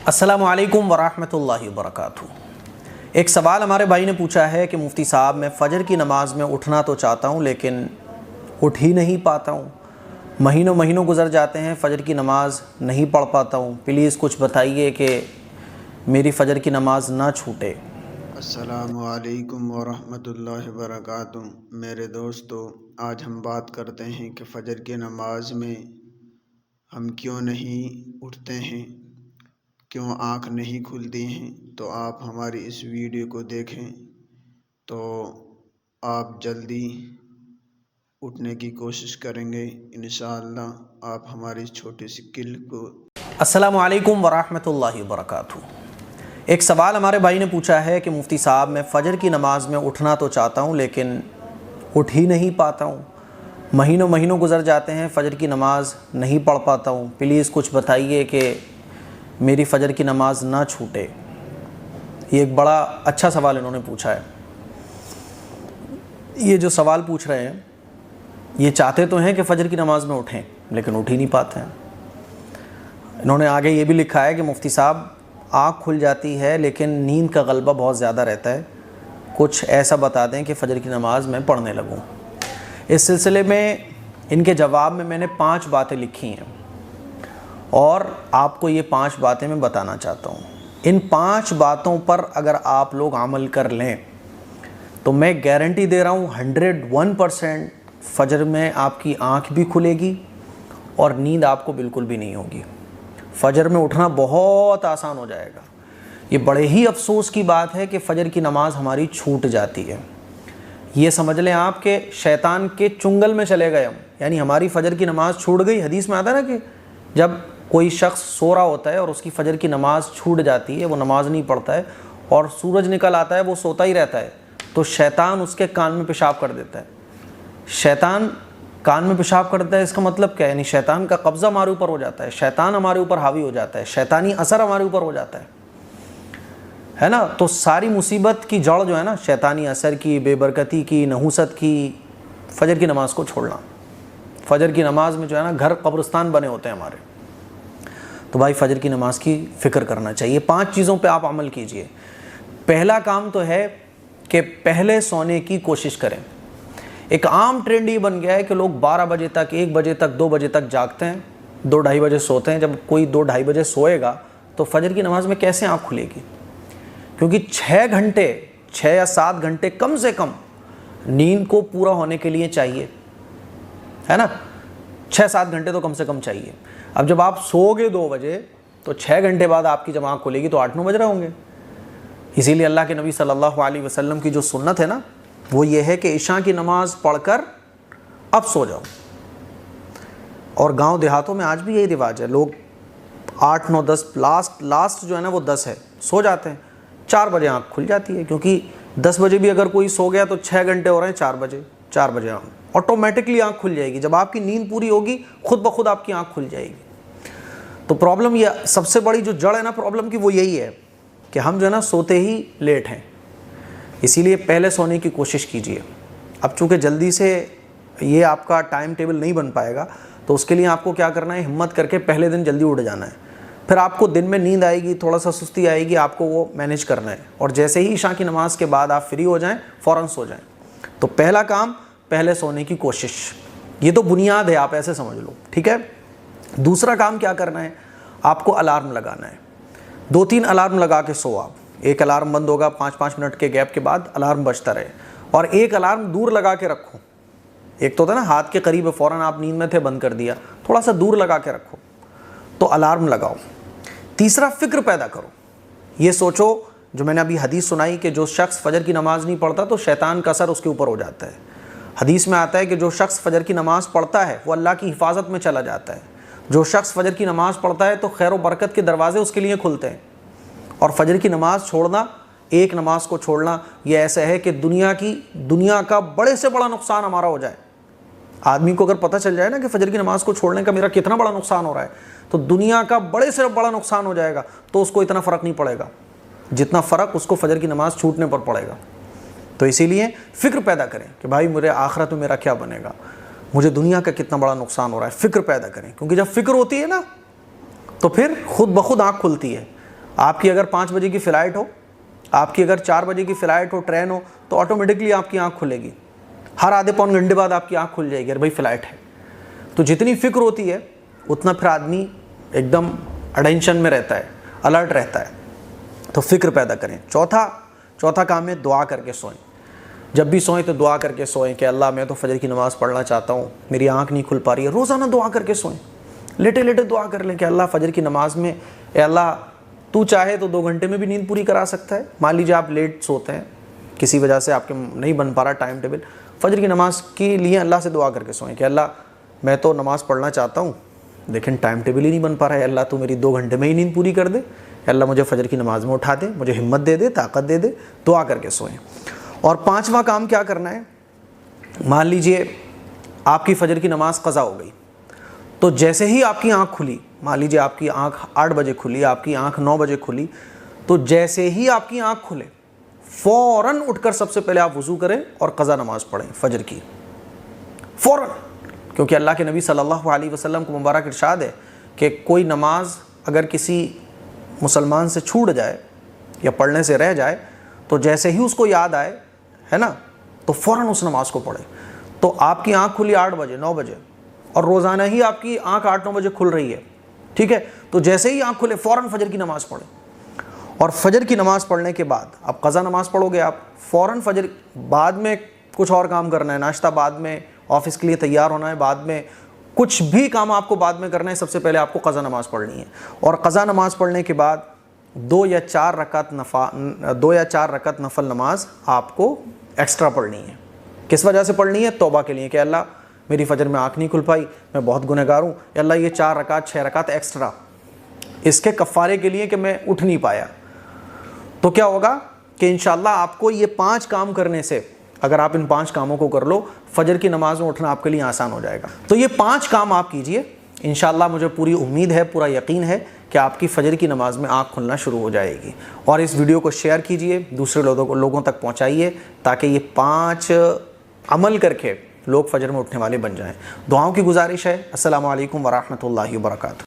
السلام علیکم ورحمۃ اللہ وبرکاتہ۔ ایک سوال ہمارے بھائی نے پوچھا ہے کہ مفتی صاحب میں فجر کی نماز میں اٹھنا تو چاہتا ہوں لیکن اٹھ ہی نہیں پاتا ہوں، مہینوں گزر جاتے ہیں، فجر کی نماز نہیں پڑھ پاتا ہوں، پلیز کچھ بتائیے کہ میری فجر کی نماز نہ چھوٹے۔ السلام علیکم ورحمۃ اللہ وبرکاتہ۔ میرے دوستو، آج ہم بات کرتے ہیں کہ فجر کی نماز میں ہم کیوں نہیں اٹھتے ہیں، کیوں آنکھ نہیں کھلتی ہیں۔ تو آپ ہماری اس ویڈیو کو دیکھیں تو آپ جلدی اٹھنے کی کوشش کریں گے انشاءاللہ۔ آپ ہماری اس چھوٹی سی کلپ کو السلام علیکم ورحمۃ اللہ وبرکاتہ۔ ایک سوال ہمارے بھائی نے پوچھا ہے کہ مفتی صاحب میں فجر کی نماز میں اٹھنا تو چاہتا ہوں لیکن اٹھ ہی نہیں پاتا ہوں، مہینوں گزر جاتے ہیں، فجر کی نماز نہیں پڑھ پاتا ہوں، پلیز کچھ بتائیے کہ میری فجر کی نماز نہ چھوٹے۔ یہ ایک بڑا اچھا سوال انہوں نے پوچھا ہے۔ یہ جو سوال پوچھ رہے ہیں یہ چاہتے تو ہیں کہ فجر کی نماز میں اٹھیں لیکن اٹھ ہی نہیں پاتے ہیں۔ انہوں نے آگے یہ بھی لکھا ہے کہ مفتی صاحب آنکھ کھل جاتی ہے لیکن نیند کا غلبہ بہت زیادہ رہتا ہے، کچھ ایسا بتا دیں کہ فجر کی نماز میں پڑھنے لگوں۔ اس سلسلے میں ان کے جواب میں نے 5 باتیں لکھی ہیں اور آپ کو یہ 5 باتیں میں بتانا چاہتا ہوں۔ ان 5 باتوں پر اگر آپ لوگ عمل کر لیں تو میں گارنٹی دے رہا ہوں 101% فجر میں آپ کی آنکھ بھی کھلے گی اور نیند آپ کو بالکل بھی نہیں ہوگی۔ فجر میں اٹھنا بہت آسان ہو جائے گا۔ یہ بڑے ہی افسوس کی بات ہے کہ فجر کی نماز ہماری چھوٹ جاتی ہے۔ یہ سمجھ لیں آپ کہ شیطان کے چنگل میں چلے گئے ہم، یعنی ہماری فجر کی نماز چھوٹ گئی۔ حدیث میں آتا ہے نا کہ جب کوئی شخص سو رہا ہوتا ہے اور اس کی فجر کی نماز چھوٹ جاتی ہے، وہ نماز نہیں پڑھتا ہے اور سورج نکل آتا ہے، وہ سوتا ہی رہتا ہے، تو شیطان اس کے کان میں پیشاب کر دیتا ہے۔ شیطان کان میں پیشاب کرتا ہے، اس کا مطلب کیا ہے؟ یعنی شیطان کا قبضہ ہمارے اوپر ہو جاتا ہے، شیطان ہمارے اوپر حاوی ہو جاتا ہے، شیطانی اثر ہمارے اوپر ہو جاتا ہے نا۔ تو ساری مصیبت کی جڑ جو ہے نا، شیطانی اثر کی، بے برکتی کی، نحوست کی، فجر کی نماز کو چھوڑنا۔ فجر کی نماز میں جو ہے نا گھر قبرستان بنے ہوتے ہیں ہمارے، تو بھائی فجر کی نماز کی فکر کرنا چاہیے۔ 5 چیزوں پہ آپ عمل کیجئے۔ پہلا کام تو ہے کہ پہلے سونے کی کوشش کریں۔ ایک عام ٹرینڈ یہ بن گیا ہے کہ لوگ 12 بجے تک، 1 بجے تک، 2 بجے تک جاگتے ہیں، 2 ڈھائی بجے سوتے ہیں۔ جب کوئی 2 ڈھائی بجے سوئے گا تو فجر کی نماز میں کیسے آنکھ کھلے گی؟ کیونکہ 6 گھنٹے، 6 یا 7 گھنٹے کم سے کم نیند کو پورا ہونے کے لیے چاہیے، ہے نا۔ 6-7 گھنٹے تو کم سے کم چاہیے۔ اب جب آپ سو گے 2 بجے تو 6 گھنٹے بعد آپ کی جب آنکھ کھلے گی تو 8-9 بج رہے ہوں گے۔ اسی لیے اللہ کے نبی صلی اللہ علیہ وسلم کی جو سنت ہے نا، وہ یہ ہے کہ عشاء کی نماز پڑھ کر اب سو جاؤ۔ اور گاؤں دیہاتوں میں آج بھی یہی رواج ہے، لوگ 8, 9, 10 لاسٹ جو ہے نا وہ 10 ہے، سو جاتے ہیں۔ 4 بجے آنکھ کھل جاتی ہے، کیونکہ 10 بجے بھی اگر کوئی سو گیا تو 6 گھنٹے ہو رہے ہیں، 4 بجے آٹومیٹکلی آنکھ کھل جائے گی۔ جب آپ کی نیند پوری ہوگی خود بخود آپ کی آنکھ کھل جائے گی۔ تو پرابلم یہ سب سے بڑی جو جڑ ہے نا پرابلم کی، وہ یہی ہے کہ ہم جو ہے نا سوتے ہی لیٹ ہیں۔ اسی لیے پہلے سونے کی کوشش کیجئے۔ اب چونکہ جلدی سے یہ آپ کا ٹائم ٹیبل نہیں بن پائے گا، تو اس کے لیے آپ کو کیا کرنا ہے، ہمت کر کے پہلے دن جلدی اٹھ جانا ہے۔ پھر آپ کو دن میں نیند آئے گی، تھوڑا سا سستی آئے گی، آپ کو وہ مینیج کرنا ہے، اور جیسے ہی عشاء کی نماز کے بعد آپ فری ہو جائیں فوراً سو جائیں۔ تو پہلا کام پہلے سونے کی کوشش، یہ تو بنیاد ہے، آپ ایسے سمجھ لو، ٹھیک ہے۔ دوسرا کام کیا کرنا ہے، آپ کو الارم لگانا ہے۔ 2-3 الارم لگا کے سو آپ۔ ایک الارم بند ہوگا 5-5 منٹ کے گیپ کے بعد الارم بجتا رہے، اور ایک الارم دور لگا کے رکھو۔ ایک تو ہوتا ہے نا ہاتھ کے قریب ہے، فوراً آپ نیند میں تھے بند کر دیا، تھوڑا سا دور لگا کے رکھو، تو الارم لگاؤ۔ تیسرا، فکر پیدا کرو۔ یہ سوچو، جو میں نے ابھی حدیث سنائی کہ جو شخص فجر کی نماز نہیں پڑھتا تو شیطان کا اثر اس کے اوپر ہو جاتا ہے۔ حدیث میں آتا ہے کہ جو شخص فجر کی نماز پڑھتا ہے وہ اللہ کی حفاظت میں چلا جاتا ہے۔ جو شخص فجر کی نماز پڑھتا ہے تو خیر و برکت کے دروازے اس کے لیے کھلتے ہیں۔ اور فجر کی نماز چھوڑنا، ایک نماز کو چھوڑنا، یہ ایسا ہے کہ دنیا کا بڑے سے بڑا نقصان ہمارا ہو جائے۔ آدمی کو اگر پتہ چل جائے نا کہ فجر کی نماز کو چھوڑنے کا میرا کتنا بڑا نقصان ہو رہا ہے، تو دنیا کا بڑے سے بڑا نقصان ہو جائے گا، تو اس کو اتنا فرق نہیں پڑے گا جتنا فرق اس کو فجر کی نماز چھوٹنے پر پڑے گا۔ تو اسی لیے فکر پیدا کریں کہ بھائی میرے آخرت میں میرا کیا بنے گا، مجھے دنیا کا کتنا بڑا نقصان ہو رہا ہے۔ فکر پیدا کریں، کیونکہ جب فکر ہوتی ہے نا تو پھر خود بخود آنکھ کھلتی ہے۔ آپ کی اگر 5 بجے کی فلائٹ ہو، آپ کی اگر 4 بجے کی فلائٹ ہو، ٹرین ہو، تو آٹومیٹکلی آپ کی آنکھ کھلے گی، ہر آدھے پون گھنٹے بعد آپ کی آنکھ کھل جائے گی، ارے بھائی فلائٹ ہے۔ تو جتنی فکر ہوتی ہے اتنا پھر آدمی ایک دم اٹینشن میں رہتا ہے، الرٹ رہتا ہے، تو فکر پیدا کریں۔ چوتھا کام ہے دعا کر کے سوئیں۔ جب بھی سوئیں تو دعا کر کے سوئیں کہ اللہ میں تو فجر کی نماز پڑھنا چاہتا ہوں، میری آنکھ نہیں کھل پا رہی ہے۔ روزانہ دعا کر کے سوئیں، لیٹے لیٹے دعا کر لیں کہ اللہ فجر کی نماز میں اے اللہ تو چاہے تو 2 گھنٹے میں بھی نیند پوری کرا سکتا ہے۔ مان لیجیے آپ لیٹ سوتے ہیں، کسی وجہ سے آپ کے نہیں بن پا رہا ٹائم ٹیبل، فجر کی نماز کے لیے اللہ سے دعا کر کے سوئیں کہ اللہ میں تو نماز پڑھنا چاہتا ہوں لیکن ٹائم ٹیبل ہی نہیں بن پا رہا ہے، اللہ تو میری 2 گھنٹے میں ہی نیند پوری کر دے، اللہ مجھے فجر کی نماز میں اٹھا دے، مجھے ہمت دے دے، طاقت دے دے، دعا کر کے سوئیں۔ اور 5واں کام کیا کرنا ہے، مان لیجئے آپ کی فجر کی نماز قضا ہو گئی، تو جیسے ہی آپ کی آنکھ کھلی، مان لیجئے آپ کی آنکھ 8 بجے کھلی، آپ کی آنکھ 9 بجے کھلی، تو جیسے ہی آپ کی آنکھ کھلے فوراً اٹھ کر سب سے پہلے آپ وضو کریں اور قضا نماز پڑھیں فجر کی، فوراً۔ کیونکہ اللہ کے نبی صلی اللہ علیہ وسلم کو مبارک ارشاد ہے کہ کوئی نماز اگر کسی مسلمان سے چھوٹ جائے یا پڑھنے سے رہ جائے تو جیسے ہی اس کو یاد آئے ہے نا تو فوراً اس نماز کو پڑھے۔ تو آپ کی آنکھ کھلی 8 بجے 9 بجے اور روزانہ ہی آپ کی آنکھ 8-9 بجے کھل رہی ہے، ٹھیک ہے، تو جیسے ہی آنکھ کھلے فوراً فجر کی نماز پڑھیں۔ اور فجر کی نماز پڑھنے کے بعد اب قضا نماز پڑھو گے، آپ فوراً فجر بعد میں کچھ اور کام کرنا ہے، ناشتہ بعد میں، آفس کے لیے تیار ہونا ہے بعد میں، کچھ بھی کام آپ کو بعد میں کرنا ہے، سب سے پہلے آپ کو قضا نماز پڑھنی ہے۔ اور قضا نماز پڑھنے کے بعد 2 یا 4 رکعت نفل نماز آپ کو ایکسٹرا پڑھنی ہے۔ کس وجہ سے پڑھنی ہے؟ توبہ کے لیے کہ اللہ میری فجر میں آنکھ نہیں کھل پائی، میں بہت گنہگار ہوں، یا اللہ یہ 4 رکعت 6 رکعت ایکسٹرا اس کے کفارے کے لیے کہ میں اٹھ نہیں پایا۔ تو کیا ہوگا کہ انشاءاللہ آپ کو یہ 5 کام کرنے سے، اگر آپ ان 5 کاموں کو کر لو، فجر کی نماز میں اٹھنا آپ کے لیے آسان ہو جائے گا۔ تو یہ 5 کام آپ کیجئے، انشاءاللہ مجھے پوری امید ہے، پورا یقین ہے کہ آپ کی فجر کی نماز میں آنکھ کھلنا شروع ہو جائے گی۔ اور اس ویڈیو کو شیئر کیجئے، دوسرے لوگوں تک پہنچائیے تاکہ یہ 5 عمل کر کے لوگ فجر میں اٹھنے والے بن جائیں۔ دعاؤں کی گزارش ہے۔ السلام علیکم ورحمۃ اللہ وبرکاتہ۔